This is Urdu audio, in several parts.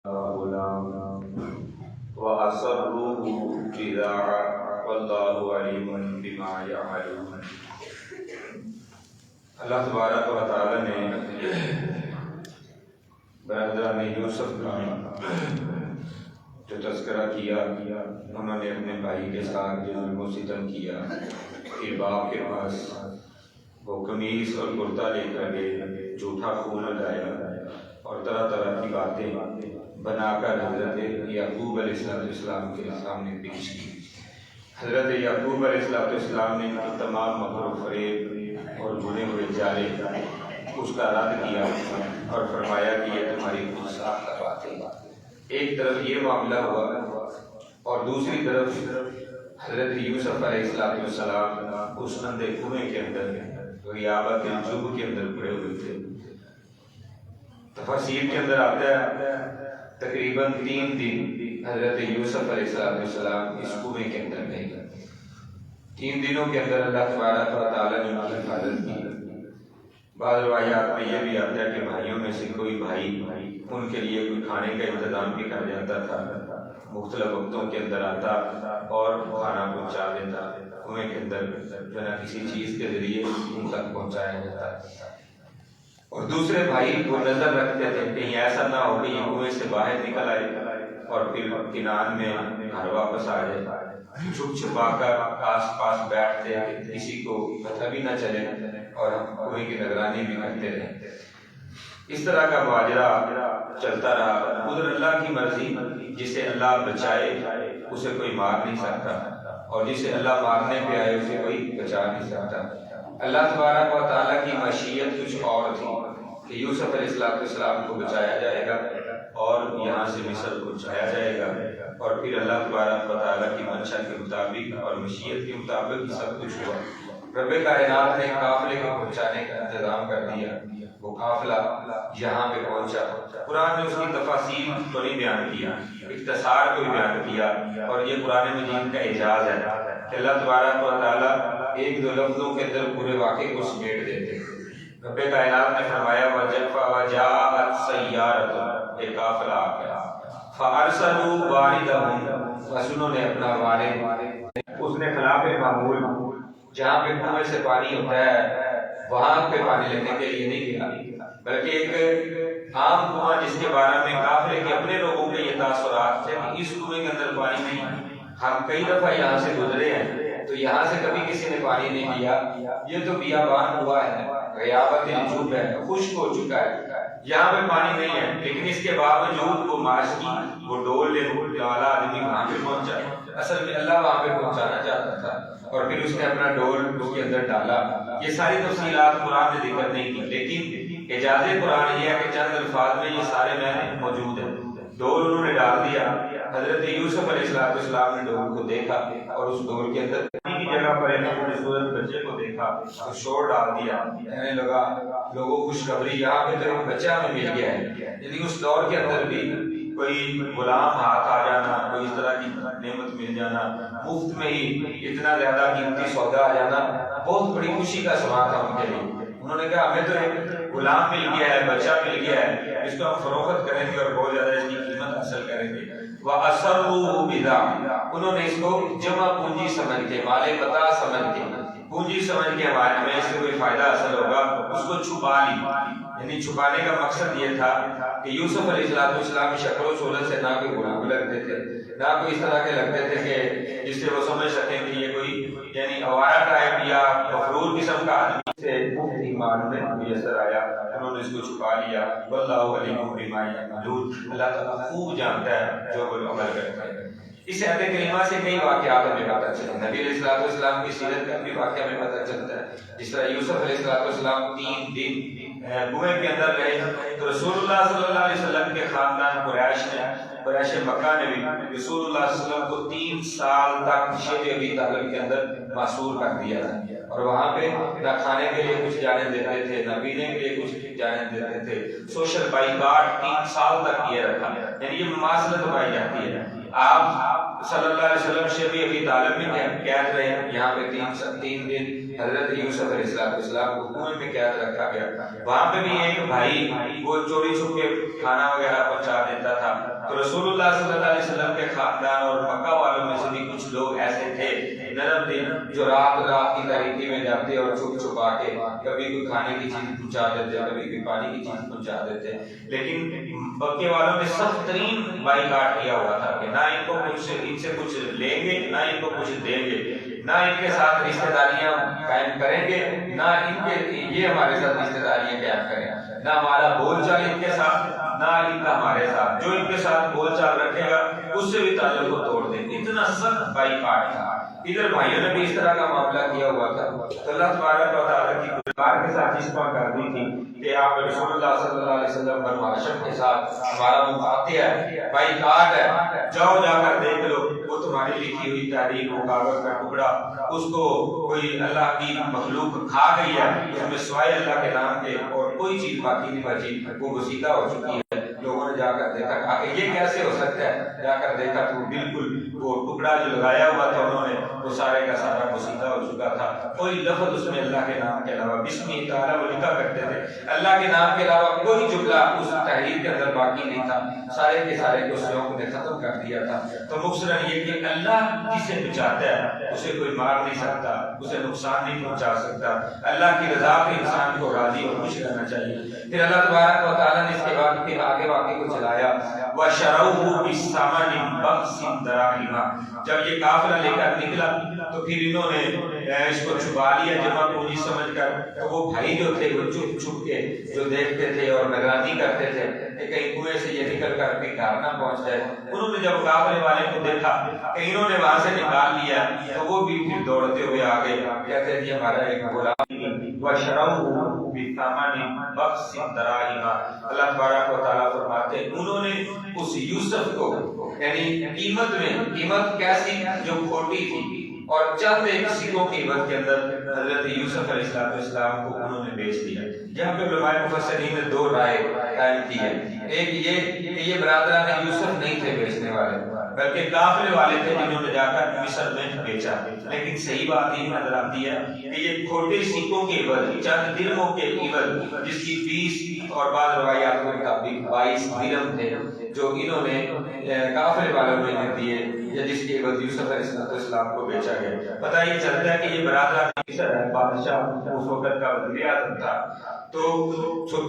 غلام وأسروه جداعا واللہ علیم بما یعملون۔ اللہ تبارک و تعالی نے برادران یوسف کا جو تذکرہ کیا، انہوں نے اپنے بھائی کے ساتھ جو ظلم و ستم کیا، پھر باپ کے پاس وہ قمیص اور کرتا لے کر گئے، جھوٹا خون لگایا اور طرح طرح کی باتیں بنا کر حضرت یعقوب علیہ السلام کے سامنے پیش کی۔ حضرت یعقوب علیہ السلام نے تمام مکر و فریب اور بنے ہوئے جالے اس کا رد کیا اور فرمایا کہ یہ تمہاری خود ساختہ بات ہے۔ ایک طرف یہ معاملہ ہوا اور دوسری طرف حضرت یوسف علیہ السلام اس اندھے کنویں کے اندر غیابت الجب کے اندر پڑے ہوئے تھے۔ تفاسیر کے اندر آتا ہے تقریباً 3 دن حضرت یوسف علیہ السلام اس کنویں کے اندر رہے۔ 3 دنوں کے اندر اللہ تبارک و تعالیٰ نے ان کی حفاظت کی۔ بعض روایات میں یہ بھی آتا ہے کہ بھائیوں میں سے کوئی بھائی ان کے لیے کوئی کھانے کا انتظام بھی کر جاتا تھا، مختلف وقتوں کے اندر آتا اور کھانا پہنچا دیتا، کنویں کے اندر جو نا کسی چیز کے ذریعے ان تک پہنچایا جاتا۔ اور دوسرے بھائی وہ نظر رکھتے تھے کہیں ایسا نہ ہو کہ یہ کنویں سے باہر نکل آئے اور پھر کنان میں گھر واپس آ جائے۔ چھپ چھپا کر آس پاس بیٹھتے کہ کسی کو پتہ بھی نہ چلے اور ہم کنویں کی نگرانی بھی کرتے رہے۔ اس طرح کا ماجرا چلتا رہا۔ ادھر اللہ کی مرضی، جسے اللہ بچائے اسے کوئی مار نہیں سکتا، اور جسے اللہ مارنے پہ آئے اسے کوئی بچا نہیں سکتا۔ اللہ تبارک و تعالیٰ کی مشیت کچھ اور تھی کہ یوسف علیہ السلام کو بچایا جائے گا اور یہاں سے مصر پہنچایا جائے گا، اور پھر اللہ تبارک و تعالیٰ کی منشا کے مطابق اور مشیت کے مطابق ہی سب کچھ ہوا۔ رب کائنات نے قافلے کو پہنچانے کا انتظام کر دیا۔ وہ قافلہ یہاں پہ پہنچا۔ قرآن نے اس کی تفاصیل تو نہیں بیان کیا، اختصار کو بھی بیان کیا، اور یہ قرآن مجید کا اعجاز ہے کہ اللہ تبارک و تعالیٰ 1-2 لفظوں کے اندر پورے واقعے کو سمیٹ دیتے۔ رب کائنات نے فرمایا وَجَاءَتْ سَيَّارَةٌ، ایک قافلہ آ گیا، فَأَرْسَلُوا وَارِدَهُمْ، بس انہوں نے اپنا وارد، اس نے خلاف معمول جہاں پہ کنویں سے پانی ہوتا ہے وہاں پہ پانی لینے کے لیے نہیں گیا، بلکہ ایک عام کنواں جس کے بارے میں قافلے کے اپنے لوگوں کے یہ تاثرات تھے کہ اس کنویں کے اندر پانی نہیں۔ ہم کئی دفعہ یہاں سے گزرے ہیں تو یہاں سے کبھی کسی نے پانی نہیں پیا، یہ تو بیابان ہوا ہے، غیابت الجب ہے، خشک ہو چکا ہے، یہاں پہ پانی نہیں ہے، لیکن اس کے باوجود وہ معاشی وہ ڈول لے والا آدمی وہاں پہ پہنچا۔ اصل میں اللہ وہاں پہ پہنچانا چاہتا تھا، اور پھر اس نے اپنا ڈول اس کے اندر ڈالا۔ یہ ساری تفصیلات قرآن نے ذکر نہیں کی، لیکن اعجاز قرآن یہ ہے کہ چند الفاظ میں یہ سارے معنی موجود ہیں۔ ڈول انہوں نے ڈال دیا، حضرت یوسف علیہ السلام نے ڈول کو دیکھا اور اس ڈول کے اندر پانی کی جگہ پر ایک خوبصورت بچے کو دیکھا اور شور ڈال دیا، کہنے لگا لوگوں خوشخبری، یہاں پہ تو ایک بچہ ہمیں مل گیا ہے۔ یعنی اس دور کے اندر بھی کوئی غلام ہاتھ آ جانا، کوئی اس طرح کی نعمت مل جانا، مفت میں ہی اتنا زیادہ قیمتی سودا آ جانا بہت بڑی خوشی کا سبب تھا ان کے لیے۔ انہوں نے کہا ہمیں تو ایک غلام مل گیا ہے، بچہ مل گیا ہے، اس کو ہم فروخت کریں گے اور بہت زیادہ اس کی قیمت حاصل کریں گے۔ وَأَسَرُّوهُ بِضَاعَةً، انہوں نے اس کو جمع پونجی سمجھ کے، مال متاع سمجھ کے، پونجی سمجھ کے ہمیں اس سے کوئی فائدہ حاصل ہوگا، اس کو چھپا لی۔ یعنی چھپانے کا مقصد یہ تھا کہ یوسف علیہ السلام کی شکل و صورت سے نہ کوئی غلام لگتے تھے، نہ کوئی اس طرح کے لگتے تھے کہ جس سے وہ سمجھ سکیں کہ یہ کوئی یعنی آوارہ ٹائپ یا مفرور قسم کا آدمی سے مفت ایمان میں میسر آیا۔ انہوں نے اس کو چھپا لیا۔ واللہ علیم بما یعملون، اللہ تعالیٰ خوب جانتا ہے جو وہ عمل کرتے ہیں۔ اس آیت کریمہ سے کئی واقعات ہمیں پتہ چلتے ہیں۔ نبی علیہ السلام کی سیرت کا بھی واقعہ ہمیں پتہ چلتا ہے، جس طرح یوسف علیہ السلام 3 دن کنویں کے اندر رہے تو رسول اللہ صلی اللہ علیہ وسلم کے خاندان قریش مکہ نے بھی رسول اللہ صلی اللہ علیہ وسلم کو 3 سال تک شیب ابی طالب کے اندر معصور کر دیا تھا، اور وہاں پہ نہ کھانے کے لیے کچھ جانے دیتے تھے، نہ پینے کے لیے کچھ جانے دیتے تھے۔ سوشل بائیکاٹ 3 سال تک یہ رکھا، یعنی یہ مماثلت پائی جاتی ہے۔ آپ صلی اللہ علیہ وسلم شیب ابی طالب میں قید رہے، یہاں پہ 3 دن حضرت یوسف علیہ السلام کو کنویں میں قید رکھا گیا۔ وہاں پہ بھی ایک بھائی وہ چوری چھپ کے کھانا وغیرہ پہنچا دیتا تھا، تو رسول اللہ صلی اللہ علیہ وسلم کے خاندان اور مکہ والوں میں سے بھی کچھ لوگ ایسے تھے نرم دل جو رات کی تاریکی میں جاتے اور چھپ چھپا کے کبھی کوئی کھانے کی چیز پہنچا دیتے، کبھی کوئی پانی کی چیز پہنچا دیتے، لیکن مکے والوں نے سخت ترین بائیکاٹ کیا ہوا تھا کہ نہ ان کو ان سے کچھ لیں گے، نہ ان کو کچھ دیں گے، نہ ان کے ساتھ رشتہ داریاں قائم کریں گے، نہ یہ ہمارے ساتھ رشتہ داریاں قائم کریں، نہ ہمارا بول چال ان کے ساتھ، نہ ان کا ہمارے ساتھ، جو ان کے ساتھ بول چال رکھے گا اس سے بھی تعلق کو توڑ دیں۔ اتنا سخت بائیکاٹ تھا۔ ادھر بھائیوں نے بھی اس طرح کا معاملہ کیا ہوا تھا، تو اللہ تبارک و تعالیٰ کی دربار کے ساتھ اس بات کر دی تھی کہ آپ رسول اللہ صلی اللہ علیہ وسلم بنو ہاشم کے ساتھ ہمارا مقاطع ہے، بائیکاٹ ہے، جاؤ جا کر دیکھ لو وہ تمہاری لکھی ہوئی تحریر، وہ کاغذ کا ٹکڑا، اس کو کوئی اللہ کی مخلوق کھا گئی ہے، اس میں سوائے اللہ کے نام کے اور کوئی چیز باقی نہیں بچی، وہ گسیدہ ہو چکی ہے۔ لوگوں نے جا کر دیکھا، کہا کہ یہ کیسے ہو سکتا ہے؟ جا کر دیکھا تو بالکل وہ ٹکڑا جو لگایا ہوا تھا انہوں نے وہ سارے کا سارا گسیدہ ہو چکا تھا، کوئی لفظ اس میں اللہ کے نام کے علاوہ بسم تعالیٰ وہ لکھا کرتے تھے، اللہ کے نام کے علاوہ کوئی جملہ اس تحریر کے اندر باقی نہیں تھا، سارے کے سارے کو سیوک نے ختم کر دیا تھا۔ تو مختصراً یہ کہ اللہ جسے بچاتا ہے اسے کوئی مار نہیں سکتا، اسے نقصان نہیں پہنچا سکتا، اللہ کی رضا پہ انسان کو راضی اور خوش رہنا چاہیے۔ پھر اللہ تبارک و تعالیٰ نے اس کے بعد پھر آگے واقعے کو چلایا، وَشَرَوْهُ بِثَمَنٍ بَخْسٍ دَرَاهِمَا، جب یہ قافلہ لے کر نکلا تو پھر انہوں نے اس کو چھپا لیا جمع پونجی سمجھ کر، تو وہ بھائی جو تھے وہ چھپ چھپ کے جو دیکھتے تھے اور نگرانی کرتے تھے کہ کہیں کنویں سے یہ نکل کر کے گھر نہ پہنچ جائے، انہوں نے جب قافلے والے کو دیکھا کہ انہوں نے وہاں سے نکال لیا تو وہ بھی پھر دوڑتے ہوئے آگے کہتے تھے ہمارا ایک غلام وَشَرَوْهُ بِثَمَنٍ بَخْسٍ دَرَاهِمَا، اللہ تبارک و تعالیٰ فرماتے ہیں انہوں نے اس یوسف کو یعنی قیمت کیسی جو کھوٹی تھی اور چند ایک سکوں کی عوض کے اندر حضرت یوسف علیہ السلام کو انہوں نے بیچ دیا۔ یہاں پہ علماء مفسرین نے دو رائے قائم کی ہے، ایک یہ کہ یہ برادران یوسف نہیں تھے بیچنے والے بلکہ قافلے والے تھے جنہوں نے جا کر مصر میں بیچا، لیکن صحیح بات یہ نظر آتی ہے کہ یہ کھوٹے سکوں کے عوض، چند درہموں کے عوض جس کی 20 اور بعض روایات کے مطابق 22 درہم تھے جو انہوں نے قافلے والوں نے دیے یا جس کے عوض یوسف علیہ السلام کو بیچا گیا۔ پتہ یہ چلتا ہے کہ یہ برادران مصر ہے، بادشاہ اس وقت کا وزیر اعظم تھا، تو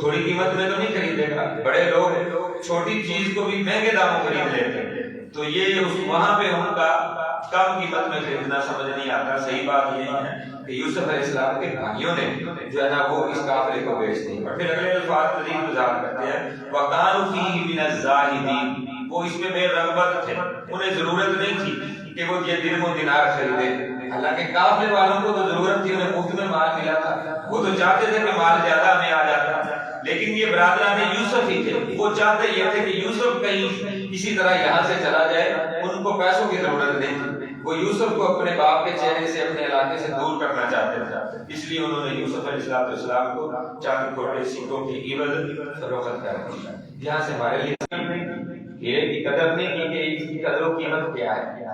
تھوڑی قیمت میں تو نہیں خریدے گا، بڑے لوگ چھوٹی چیز کو بھی مہنگے داموں خرید لیتے ہیں، تو یہ وہاں پہ ان کا کم قیمت میں خریدنا سمجھ نہیں آتا۔ صحیح بات یہ ہے کہ یوسف علیہ السلام کے بھائیوں نے جو ہے نا وہ اس قافلے کو بیچ دی، اور پھر اگلے الفاظ مزید وضاحت کرتے ہیں وَكَانُوا فِيهِ مِنَ الزَّاهِدِينَ، وہ اس میں بے رغبت تھے، انہیں ضرورت نہیں تھی کہ وہ یہ درہم و دینار خریدے، حالانکہ قافلے والوں کو تو ضرورت تھی، انہیں مفت میں مال ملا تھا، وہ تو چاہتے تھے کہ مال زیادہ ہمیں آ جاتا، لیکن یہ برادران یوسف ہی تھے، وہ چاہتے یہ تھے کہ یوسف کہیں اسی طرح یہاں سے چلا جائے، ان کو پیسوں کی ضرورت نہیں تھی، وہ یوسف کو اپنے باپ کے چہرے سے اپنے علاقے سے دور کرنا چاہتے تھے، اس لیے انہوں نے یوسف علیہ السلام کو چند کھوٹے سکوں کی عوض فروخت کر دی۔ یہاں سے ہمارے لیے کی قدر نہیں کی کہ اس کی قدر و قیمت کیا ہے،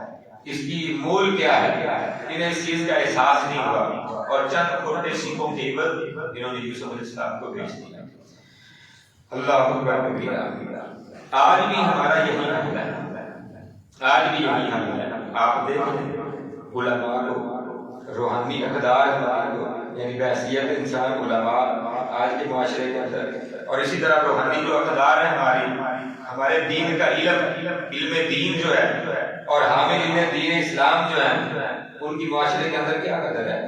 اس کی مول کیا ہے، انہیں اس چیز کا احساس نہیں ہوا اور چند کھوٹے سکوں کے عوض انہوں نے یوسف علیہ السلام کو بیچ دیا۔ اللہ اکبر کبیرہ۔ آج بھی ہمارا یہی حال ہے، آج بھی یہی حال ہے۔ آپ دیکھیں علماء کو، روحانی اقدار ہمارے کو، یعنی بحیثیت انسان علماء آج کے معاشرے کے اندر، اور اسی طرح روحانی جو اقدار ہے ہمارے دین کا علم دین جو ہے اور حامل دین اسلام جو ہے ان کی معاشرے کے اندر کیا قدر ہے؟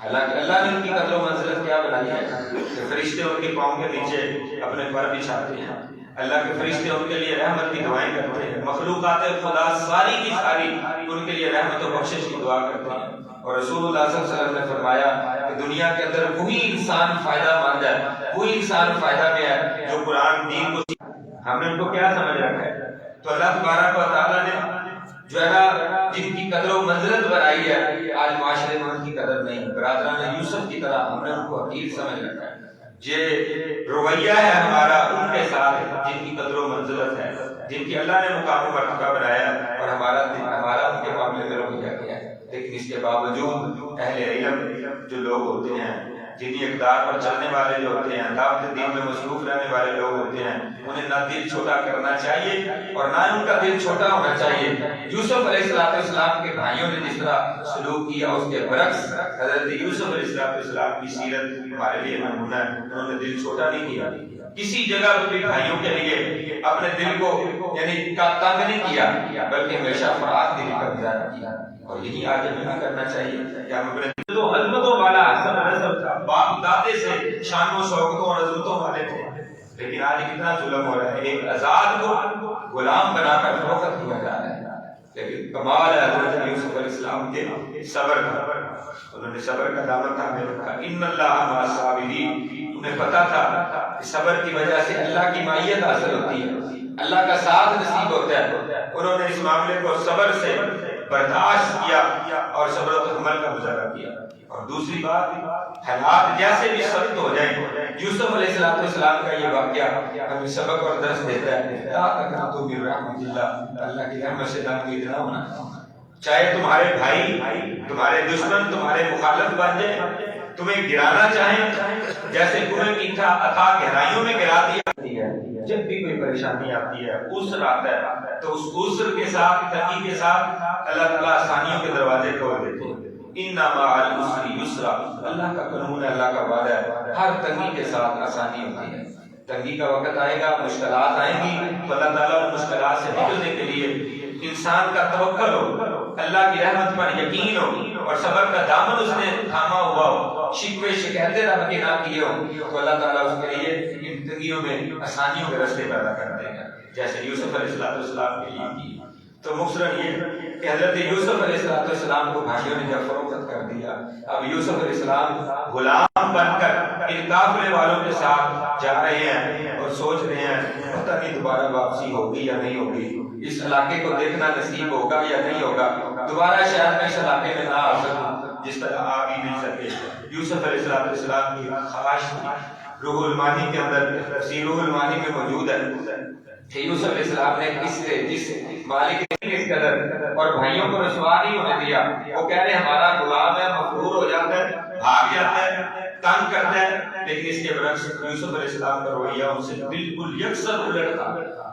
حالانکہ اللہ نے ان کی قدر و منزلت کیا بنائی ہے کہ فرشتے ان کے پاؤں کے نیچے اپنے پر بچھاتے ہیں، اللہ کے فرشتے ان کے لیے رحمت کی دعائیں کرتے ہیں، مخلوقات خدا ساری کی ساری ان کے لیے رحمت و بخشش کی دعا کرتے ہیں، اور رسول اللہ صلی اللہ علیہ وسلم نے فرمایا کہ دنیا کے اندر وہی انسان فائدہ مند ہے، وہی انسان فائدہ میں ہے جو قرآن دین کو، ہم نے ان کو کیا سمجھ رکھا ہے؟ تو اللہ تبارک و تعالیٰ نے جو ہے نا جن کی قدر و منزلت بنائی ہے آج معاشرے میں ان کی قدر نہیں، برادران یوسف کی طرح ہم نے ان کو حقیر سمجھ رکھا ہے۔ یہ رویہ ہے ہمارا ان کے ساتھ جن کی قدر و منزلت ہے، جن کی اللہ نے مقام و مرتبہ بنایا، اور ہمارا ان کے معاملے میں رویہ کیا ہے، لیکن اس کے باوجود اہل علم جو لوگ ہوتے ہیں دینی اقدار پر چلنے والے جو ہوتے ہیں، دعوت دین میں مصروف رہنے والے لوگ ہوتے ہیں، انہیں نہ دل چھوٹا کرنا چاہیے اور نہ ان کا دل چھوٹا ہونا چاہیے۔ یوسف علیہ السلام کے بھائیوں نے جس طرح سلوک کیا اس کے برعکس حضرت یوسف علیہ السلام کی سیرت ہمارے لیے نمونہ ہے۔ انہوں نے دل چھوٹا نہیں کیا، کسی جگہ بھی بھائیوں کے لیے اپنے دل کو یعنی تنگ نہیں کیا، بلکہ ہمیشہ فراخ دلی کا مظاہرہ کیا، اور یہی آگے ہمیں کرنا چاہیے کہ ہم اپنے تو عظمتوں والا حسن نسب تھا، باپ دادے سے شان و شوکتوں اور عظمتوں والے تھے، لیکن آج کتنا ظلم ہو رہا ہے، ایک آزاد کو غلام بنا کر فروخت کیا جا رہا ہے۔ لیکن کمال ہے حضرت یوسف علیہ السلام کے صبر کا، انہوں نے صبر کا دامن تھامے رکھا۔ ان اللہ مع الصابرین، انہیں پتا تھا کہ صبر کی وجہ سے اللہ کی معیت حاصل ہوتی ہے، اللہ کا ساتھ نصیب ہوتا ہے۔ انہوں نے اس معاملے کو صبر سے برداشت کیا اور صبر و تحمل کا مظاہرہ کیا۔ اور دوسری بات، حالات جیسے بھی سخت ہو جائیں، یوسف علیہ السلام کا یہ واقعہ ہمیں سبق اور درس دیتا ہے، لا تقنطوا من رحمت اللہ، اللہ کی رحمت سے امید نہ ہونا۔ چاہے تمہارے بھائی، تمہارے دشمن، تمہارے مخالف بن جائیں، تمہیں گرانا چاہیں، جیسے کنویں کی اتھا گہرائیوں میں گرا دیا۔ جب بھی کوئی پریشانی آتی ہے، عسر آتا ہے، تو اس عسر کے ساتھ، تنگی کے ساتھ اللہ تعالیٰ آسانیوں کے دروازے کھول دیتے ہیں۔ ان مع العسر یسرا، اللہ کا قانون ہے، اللہ کا وعدہ ہے، ہر تنگی کے ساتھ آسانی ہوتی ہے۔ تنگی کا وقت آئے گا، مشکلات آئیں گی، تو اللہ تعالیٰ ان مشکلات سے نکلنے کے لیے انسان کا توکل ہو، اللہ کی رحمت پر یقین ہو اور صبر کا دامن اس نے تھاما ہوا ہو، شکوے شکایتیں رب کے نہ کیے ہوں، تو اللہ تعالیٰ اس کے لیے ان تنگیوں میں آسانیوں کے راستے پیدا کر دے گا، جیسے یوسف علیہ السلام کے لیے کی۔ تو مختصراً یہ کہ حضرت یوسف علیہ السلام کو بھائیوں نے جب فروخت کر دیا، اب یوسف علیہ السلام غلام بن کر ان قافلے والوں کے ساتھ جا رہے ہیں اور سوچ رہے ہیں پتہ نہیں دوبارہ واپسی ہوگی یا نہیں ہوگی، اس علاقے کو دیکھنا نصیب ہوگا یا نہیں ہوگا، دوبارہ شاید میں اس علاقے میں نہ آ سکوں، جس طرح آ بھی نہیں سکے۔ یوسف علیہ السلام کی خواہش تھی، روح المانی کے اندر، تفسیر روح المانی میں موجود ہے کہ یوسف علیہ السلام نے جس مالک نے اس قدر اور بھائیوں کو رسوا نہیں ہونے دیا، وہ کہہ رہے ہمارا غلام ہے، مغرور ہو جاتا ہے، بھاگ جاتا ہے، تنگ کرتا ہے، لیکن اس کے برعکس یوسف علیہ السلام کا رویہ ان سے بالکل یکسر الٹ تھا۔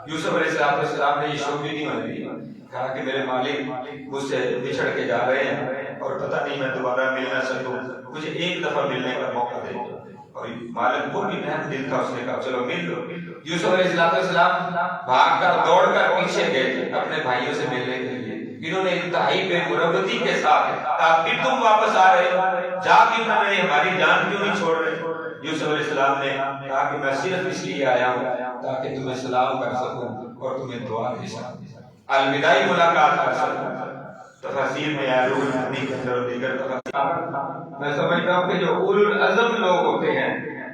یوسف علیہ السلام نے یہ شوق بھی نہیں ہونے دیا، کہا کہ میرے مالک مجھ سے بچھڑ کے جا رہے ہیں اور پتہ نہیں میں دوبارہ مل نہ سکوں، مجھے ایک دفعہ ملنے کا موقع دے دو۔ اور مالک کو بھی نرم دل تھا، اس نے کہا چلو مل لو۔ یوسف علیہ السلام بھاگ کر دوڑ کر پیچھے گئے اپنے بھائیوں سے ملنے کے لیے۔ انہوں نے انتہائی بے مربتی کے ساتھ کہا پھر تم واپس آ رہے ہو، جا کیوں نہ رہے، ہماری جان کیوں نہیں چھوڑ رہے؟ یوسف علیہ السلام نے کہا کہ میں صرف اس لیے آیا ہوں تاکہ تمہیں سلام کر سکوں اور تمہیں دعا دے سکوں، الوداعی ملاقات کر سکوں۔ تفاسیر میں آیا روح المانی کے اندر اور دیگر تفاسیر، میں سمجھتا ہوں کہ جو اولو العزم لوگ ہوتے ہیں،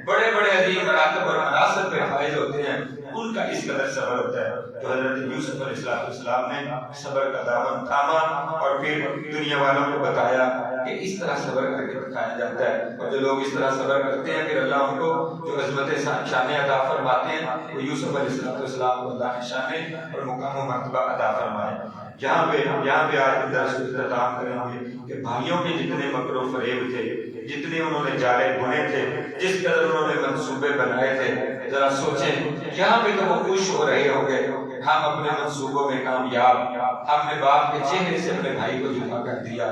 بڑے بڑے عظیم مراتب اور مناصب پہ فائز ہوتے ہیں، ان کا اس قدر صبر ہوتا ہے۔ تو حضرت یوسف علیہ السلام نے صبر کا دامن تھاما اور پھر دنیا والوں کو بتایا کہ اس طرح صبر کر کے دکھایا جاتا ہے، اور جو لوگ اس طرح صبر کرتے ہیں پھر اللہ ان کو جو عظمت شان عطا فرماتے ہیں، وہ یوسف علیہ السلام کو اللہ نے شان اور مقام و مرتبہ عطا فرمائے۔ یہاں پہ آج درس کو اختتام کریں گے کہ بھائیوں کے جتنے مکر و فریب تھے، جتنے انہوں نے جالے بنے تھے، جس قدر انہوں نے منصوبے بنائے تھے، ذرا سوچیں یہاں پہ تو وہ خوش ہو رہے ہوں گے، ہم اپنے منصوبوں میں کامیاب، ہم نے باپ کے چہرے سے اپنے بھائی کو جدا کر دیا،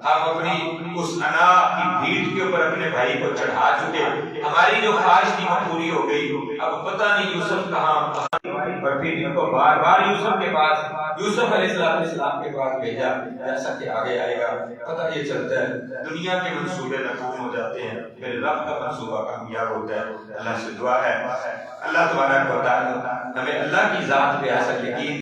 ہم اپنی اس انا کی بھیٹ کے اوپر اپنے بھائی کو چڑھا چکے، ہماری جو خواہش تھی وہ پوری ہو گئی، اب پتہ نہیں یوسف کہاں، اور پھر ان کو بار بار یوسف کے پاس، یوسف علیہ السلام کے پاس بھیجا، جیسا کہ آگے آئے گا پتہ یہ چلتا ہے دنیا کے منصوبے ناکام ہو جاتے ہیں، پھر رب کا منصوبہ کامیاب ہوتا ہے۔ اللہ سے دعا ہے اللہ تبارک و تعالی ہمیں اللہ کی ذات پہ ایسا یقین